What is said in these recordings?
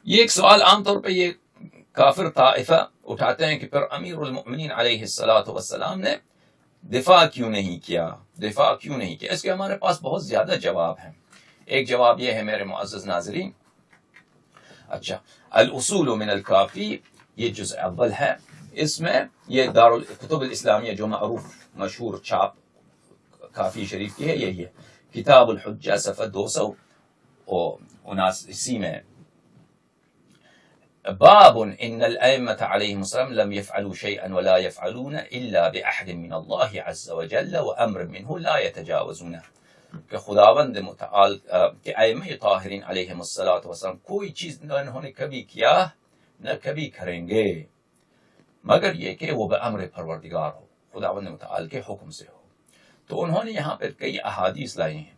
یہ ایک سوال عام طور پہ یہ کافر طائفہ اٹھاتے ہیں کہ پھر امیر المؤمنین علیہ الصلوۃ والسلام نے دفاع کیوں نہیں کیا، دفاع کیوں نہیں کیا؟ اس کے ہمارے پاس بہت زیادہ جواب ہیں۔ ایک جواب یہ ہے میرے معزز ناظرین، اچھا، الاصول من الکافی یہ جزء اول ہے، اس میں یہ دارالکتب الاسلامیہ جو معروف مشہور چھاپ کافی شریف کی ہے، یہی ہے کتاب الحجہ صفحہ 279 میں، باب ان الائمة علیہم السلام لم يفعلوا شيئا ولا يفعلون الا بعهد من الله عز وجل وامر منه لا يتجاوزونه، کہ خداوند متعال کہ ائمہ طاہرین علیہم السلام کوئی چیز نہ انہوں نے کبھی کیا نہ کبھی کریں گے مگر یہ کہ وہ بامر پروردگار ہو، خداوند متعال کے حکم سے ہو۔ تو انہوں نے یہاں پر کئی احادیث لائی ہیں،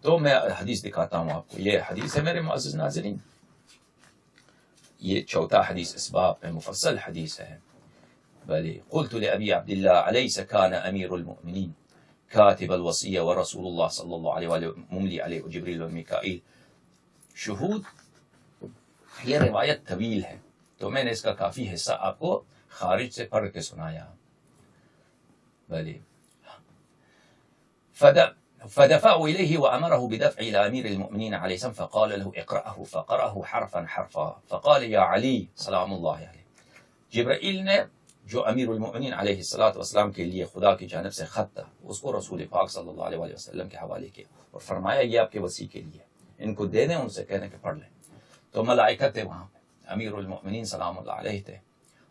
تو میں حدیث دکھاتا ہوں آپ کو۔ یہ حدیث ہے میرے معزز ناظرین، یہ چوتھا حدیث اس باب میں مفصل حدیث ہے۔ بلی قلت لأبی عبداللہ علیس کان امیر المؤمنین کاتب الوصیہ ورسول اللہ صلی اللہ علیہ وآلہ مملی علیہ جبریل و میکائیل شہود۔ یہ روایت طویل ہے تو میں نے اس کا کافی حصہ آپ کو خارج سے پڑھ کے سنایا۔ بلی فدفعوا إليه وأمره بدفع إلى أمير المؤمنين عليه السلام فقال له اقرأه فقرأه حرفا حرفا فقال يا علي سلام الله عليه۔ جبرائیل نے جو امیر المؤمنین علیہ الصلوۃ والسلام کے لیے خدا کی جانب سے خط تھا اس کو رسول پاک صلی اللہ علیہ وسلم کے حوالے کیا اور فرمایا یہ آپ کے وصی کے لیے، ان کو دے دیں، ان سے کہنے کہ پڑھ لیں۔ تو ملائکہ تھے وہاں پہ، امیر المؤمنین سلام اللہ علیہ تھے،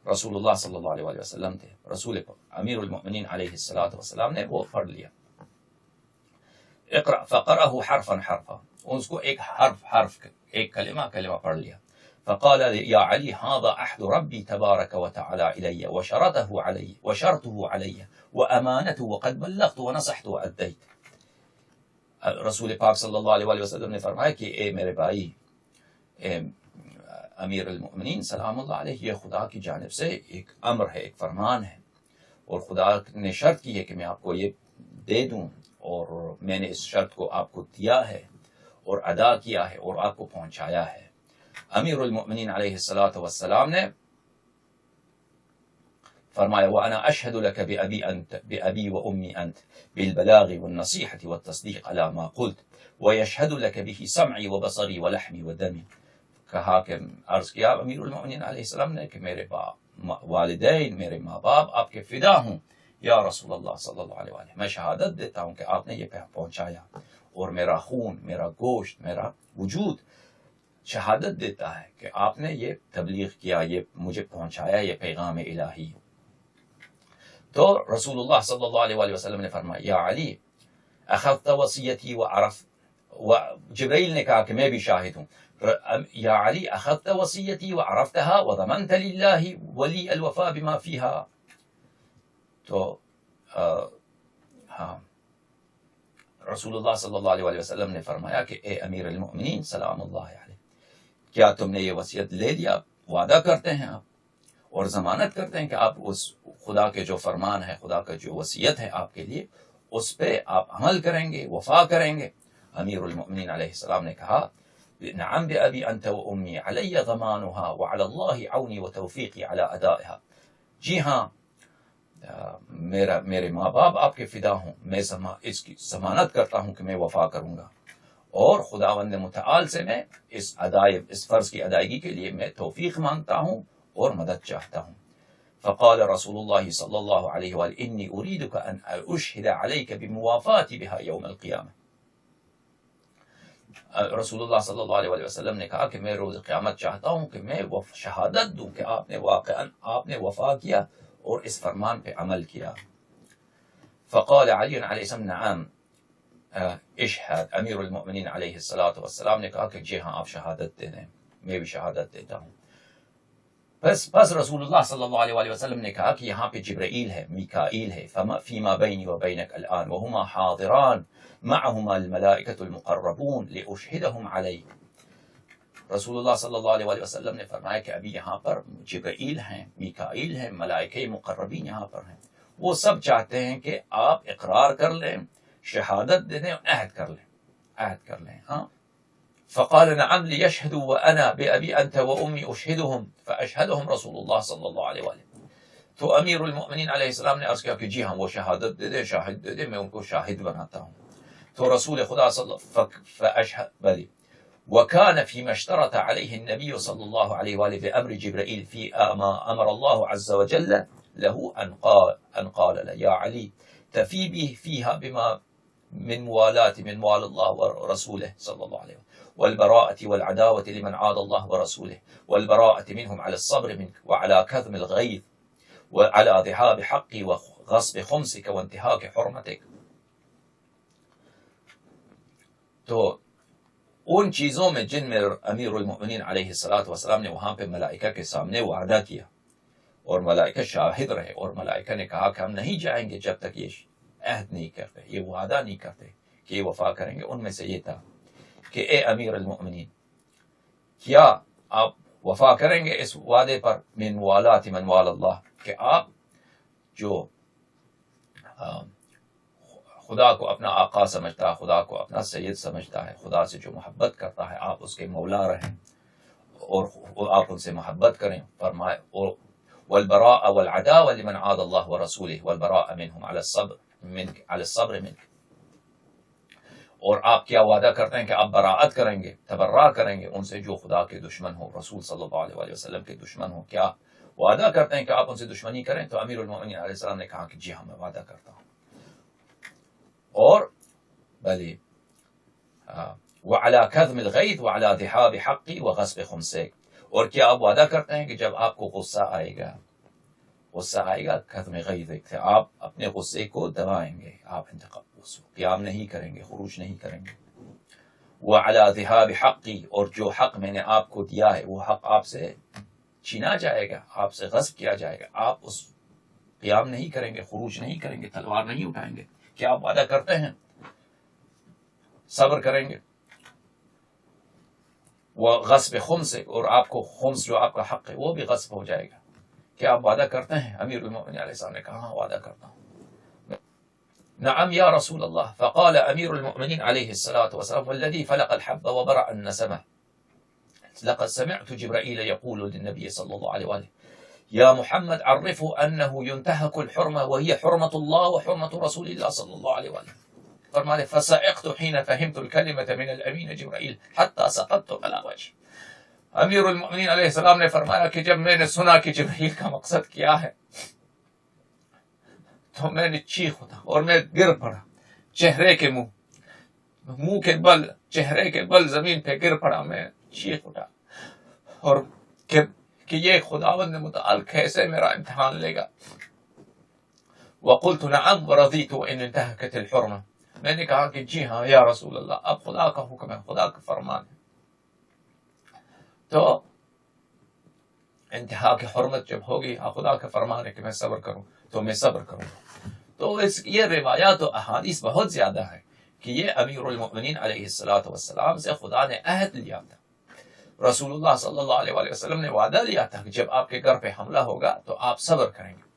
رسول اللہ صلی اللہ علیہ وسلم تھے، رسول امیر المؤمنین علیہ الصلوۃ والسلام نے وہ پڑھ لیا۔ اقرأ فقرأه حرفا حرفا، اس کو ایک حرف ایک کلمہ پڑھ لیا۔ فقال يا علي هذا عهد ربي تبارك وتعالى إلي وشرطه علي وأمانته وقد بلغت ونصحت وأديت۔ رسول پاک صلی اللہ علیہ وسلم نے فرمایا کہ اے میرے بھائی، امیر المؤمنین سلام اللہ علیہ، یہ خدا کی جانب سے ایک امر ہے، ایک فرمان ہے، اور خدا نے شرط کی ہے کہ میں آپ کو یہ دے دوں، اور میں نے اس شرط کو آپ کو دیا ہے اور ادا کیا ہے اور آپ کو پہنچایا ہے۔ امیر المؤمنین علیہ الصلوۃ والسلام نے فرمایا وَأَنَا أَشْهَدُ لَكَ بِأَبِي وَأُمِّي أَنْتَ بِالْبَلَاغِ وَالنَّصِيحَةِ وَالتَّصْدِيقِ عَلَى مَا قُلْتُ وَيَشْهَدُ لَكَ بِهِ سَمْعِي وَبَصَرِي وَلَحْمِي وَدَمِي۔ کہا کہ عرض کیا امیر المؤمنین علیہ السلام نے کہ میرے والدین، میرے ماں باپ آپ کے فدا ہوں یا رسول اللہ صلی اللہ علیہ وآلہ، میں شہادت دیتا ہوں کہ آپ نے یہ پہنچایا، اور میرا خون، میرا گوشت، میرا وجود شہادت دیتا ہے کہ آپ نے یہ تبلیغ کیا، یہ مجھے پہنچایا یہ پیغام الہی۔ تو رسول اللہ صلی اللہ علیہ وسلم نے فرمایا یا علی اخذت وصیتی جبرائیل نے کہا کہ میں بھی شاہد ہوں، یا علی اخذت وصیتی وعرفتها وضمنت للہ ولی الوفاء بما فیہا۔ تو ہاں، رسول اللہ صلی اللہ علیہ وسلم نے فرمایا کہ اے امیر المؤمنین سلام اللہ علیہ، کیا تم نے یہ وصیت لے لیا؟ وعدہ کرتے ہیں آپ اور ضمانت کرتے ہیں کہ آپ اس خدا کے جو فرمان ہے، خدا کا جو وصیت ہے آپ کے لیے، اس پہ آپ عمل کریں گے، وفا کریں گے؟ امیر المؤمنین علیہ السلام نے کہا نعم بأبی انت و امی علی ضمانها وعلی اللہ عونی و توفیقی علی ادائها۔ جی ہاں، میرے ماں باپ آپ کے فدا ہوں، میں اس کی ضمانت کرتا ہوں کہ میں وفا کروں گا، اور خداوند متعال سے میں اس فرض کی ادائیگی کے لیے میں توفیق مانگتا ہوں اور مدد چاہتا ہوں۔ فقال رسول اللہ صلی اللہ علیہ وآلہ انی اریدک ان اشہد علیک بموافاتی بها یوم القیامہ۔ رسول اللہ صلی اللہ علیہ وسلم نے کہا کہ میں روز قیامت چاہتا ہوں کہ میں وہ شہادت دوں کہ آپ نے واقعا وفا کیا اور اس فرمان پہ عمل کیا۔ فقال علی علیہ السلام نعم اشہد۔ امیر المؤمنین علیہ الصلوۃ والسلام نے کہا کہ جی ہاں، آپ شہادت دے دیں، میں بھی شہادت دیتا ہوں۔ بس رسول اللہ صلی اللہ علیہ وسلم نے کہا کہ یہاں پہ جبرائیل ہے، میکائیل ہے، فیما بینی و بینک الآن وہما حاضران معہما الملائکۃ المقربون لاشہدہم علی۔ رسول اللہ صلی اللہ علیہ وسلم نے فرمایا کہ ابھی یہاں پر جبرائیل ہیں، میکائیل ہیں، ملائکہ مقربین یہاں پر ہیں، وہ سب چاہتے ہیں کہ آپ اقرار کر لیں، شہادت دے دیں اور عہد کر لیں۔ ہاں، فقال نعم ليشهدوا وأنا بأبي أنت وأمي أشهدهم فأشهدهم رسول الله صلی اللہ علیہ وآلہ. تو امیر المؤمنین علیہ السلام نے عرض کیا کہ جی ہاں وہ شہادت دے دے، شاہد دے دے، میں ان کو شاہد بناتا ہوں. تو رسول خدا صلی اللہ وكان فيما اشترط عليه النبي صلى الله عليه وآله بأمر جبرائيل في ما أمر الله عز وجل له أن قال له يا علي تفي به فيها بما من موال الله ورسوله صلى الله عليه وسلم والبراءة والعداوة لمن عاد الله ورسوله والبراءة منهم على الصبر منك وعلى كظم الغيظ وعلى ذهاب حقي وغصب خمسك وانتهاك حرمتك. تو ان چیزوں میں جن میں امیر المؤمنین علیہ السلام نے وہاں پہ ملائکہ کے سامنے وعدہ کیا اور ملائکہ شاہد رہے، اور ملائکہ نے کہا کہ ہم نہیں جائیں گے جب تک یہ عہد نہیں کرتے، یہ وعدہ نہیں کرتے کہ یہ وفا کریں گے. ان میں سے یہ تھا کہ اے امیر المؤمنین، کیا آپ وفا کریں گے اس وعدے پر من والات من وال اللہ، کہ آپ جو خدا کو اپنا آقا سمجھتا ہے، خدا کو اپنا سید سمجھتا ہے، خدا سے جو محبت کرتا ہے، آپ اس کے مولا رہیں اور آپ ان سے محبت کریں. فرمائے والبراء والعداوة لمن عاد الله ورسوله والبراء منهم على الصبر منك. اور آپ کیا وعدہ کرتے ہیں کہ آپ براءت کریں گے، تبرع کریں گے ان سے جو خدا کے دشمن ہو، رسول صلی اللہ علیہ وآلہ وسلم کے دشمن ہو. کیا وعدہ کرتے ہیں کہ آپ ان سے دشمنی کریں؟ تو امیر المؤمنین علیہ السلام نے کہا کہ جی ہاں میں وعدہ کرتا ہوں. اور بلی وعلى كظم الغيظ وعلى ذهاب حقي وغصب خمسك. اور کیا آپ وعدہ کرتے ہیں کہ جب آپ کو غصہ آئے گا کظم غیظ، کہ آپ اپنے غصے کو دبائیں گے، آپ قیام نہیں کریں گے، خروج نہیں کریں گے. وعلى ذهاب حقي، اور جو حق میں نے آپ کو دیا ہے وہ حق آپ سے چھینا جائے گا، آپ سے غصب کیا جائے گا، آپ اس قیام نہیں کریں گے، خروج نہیں کریں گے، تلوار نہیں اٹھائیں گے. کیا آپ وعدہ کرتے ہیں صبر کریں گے؟ وہ غصب خمس، اور آپ کو خمس جو آپ کا حق ہے وہ بھی غصب ہو جائے گا. کیا آپ وعدہ کرتے ہیں؟ امیر المؤمنین علیہ السلام نے کہا ہاں وعدہ کرتا ہوں. نعم یا رسول اللہ. فقال امیر المؤمنین علیہ السلام والذی فلق الحب وبرأ النسمة لقد سمعت جبرائیل یقول للنبی صلی اللہ علیہ وآلہ یا محمد عرفه انه ينتهك الحرمة وهي حرمة الله وحرمة رسول الله صلی اللہ علیہ وآلہ. فرمانے فسعقت حين فهمت الكلمة من الأمين جبرائيل حتى سقطت على وجهي. امیر المؤمنین علیہ السلام نے فرمایا کہ جب میں نے سنا کہ جبرائیل کا مقصد کیا ہے تو میں نے چیخ اٹھا اور میں گر پڑا، چہرے کے منہ کے بل، چہرے کے بل زمین پہ گر پڑا. میں چیخ اٹھا اور کہ یہ خداوند متعال کیسے میرا امتحان لے گا. وقلت نعم ورضیت ان انتهكت الحرمة. میں نے کہا کہ جی ہاں یا رسول اللہ، اب خدا کا حکم ہے، خدا کا فرمان ہے، تو انتہا کی حرمت جب ہوگی، خدا کا فرمان ہے کہ میں صبر کروں تو میں صبر کروں. تو یہ روایات و احادیث بہت زیادہ ہے کہ یہ امیر المؤمنین علیہ السلام سے خدا نے عہد لیا تھا. رسول اللہ صلی اللہ علیہ وسلم نے وعدہ لیا تھا کہ جب آپ کے گھر پہ حملہ ہوگا تو آپ صبر کریں گے.